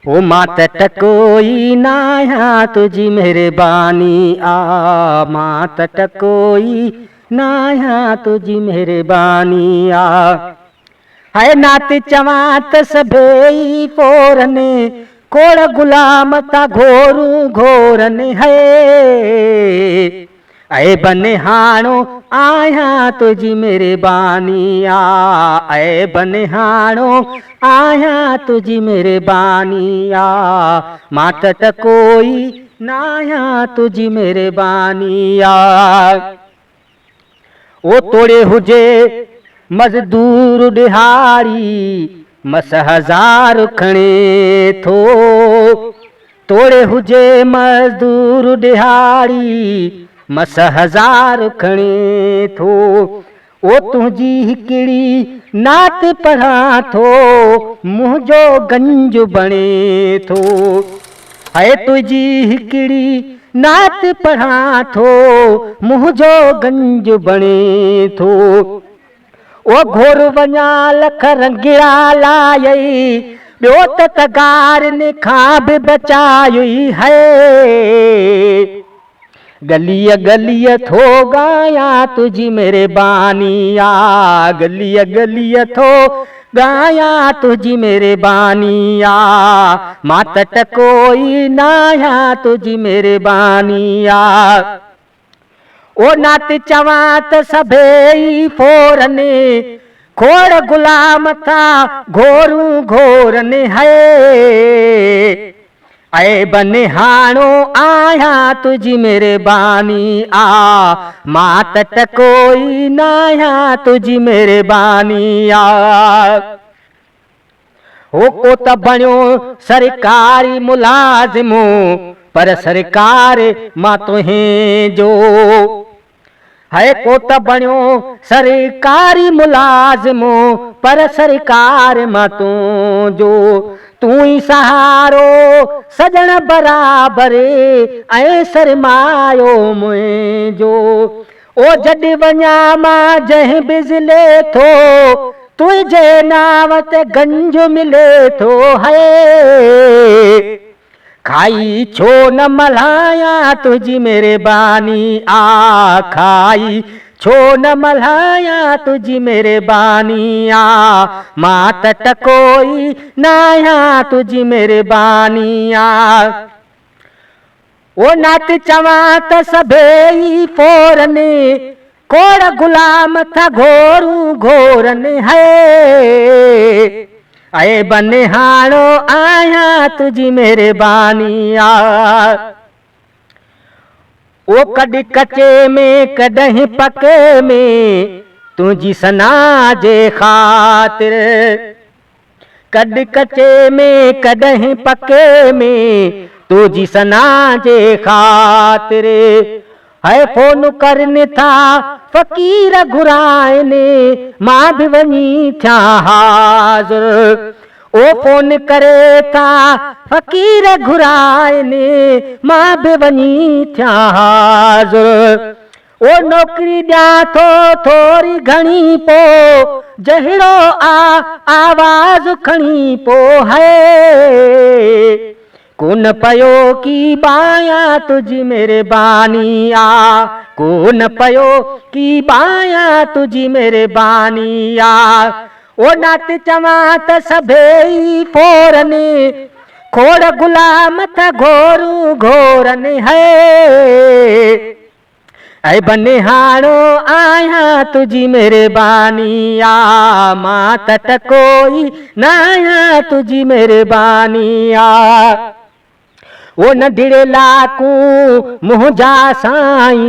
ओ मात टकोई नाया तुझी मेहरबानी आ, मात टकोई नाया तुझी मेहरबानी आ। है नात चवात सभेई पोरने कोड़ गुलाम ता घोरू घोरन है। ऐ बनिहाणो आया तुझी मेहरबानी आ, ऐ बनिहाणो आया तुझी मेहरबानी आ। मात टकोई नाया तुझी मेहरबानी आ। ओ तोड़े हुजे मजदूर दिहाड़ी मस हजार खणे थो। तोड़े हुजे मजदूर दिहाड़ी मस हजार खणे थो। ओ तुझी हिकिड़ी नात पढ़ा थो मुंहिंजो गंज बणे थो। है तुझी हिकिड़ी नात पढ़ा थो मुंहिंजो गंज बणे थो। ओ घोर वञा लख रंगिड़ा लायई ॿियो त तगारनि खां बि बचाई है। गलीअ गलीअ थो गाया तुझी मेहरबानी आ, गलीअ गलीअ थो गाया तुझी मेहरबानी आ। मात टकोई नाया तुझी मेहरबानी आ। ओ नात चवां त सभेई फोरने खोड़ गुलाम था घोरू घोरन है। ऐ बनिहाणो आया तुझी मेहरबानी आ, मात टकोई नाया तुझी मेहरबानी आ। हो को त बणियो सरकारी मुलाज़िमो पर सरकार मां तुहें जो। है को त बणियो सरकारी मुलाज़िमो पर सरकार मां तू जो। तू ही सहारो सजण बराबर ऐं सरमायो मुंहिंजो। ओ जॾहिं वञा मां जंहिं बिजले थो तुंहिंजे नाव ते गंज मिले थो है। खाई छो न मल्हाया तुझी मेहरबानी आ, खाई छो न मल्हाया तुझी मेहरबानी आ। मात टकोई नाया तुझी मेहरबानी आ। ओ नात चवां त सभेई फोरने कोड़ गुलाम था घोरू घोरन है। ऐ बनिहाणो आया तुझी मेहरबानी आ। ओ कॾहिं कचे में कॾहिं पके में तुझी सना जे ख़ातिर। कॾहिं कचे में कॾहिं पके में तुझी सना जे ख़ातिर। है फोन करनि था फ़क़ीर घुराइनि मां बि वञी थिया हाज़िर। ओ फोन करे था फ़क़ीर घुराइनि मां बि वञी थिया हाज़िर। ओ नौकरी ॾियां थो थोरी घणी पो जहिड़ो आवाज़ खणी पो है। कोन पयो की बाया तुझी मेहरबानी आ, कोन पयो की बाया तुझी मेहरबानी आ। ओ नात चवां त सभेई फोरने खोड़ गुलाम था घोरू घोरन है। ऐ बनिहाणो आया तुझी मेहरबानी आ, मात टकोई नाया तुझी मेहरबानी आ। ओ नंढड़े लाकू मुंहिंजा साईं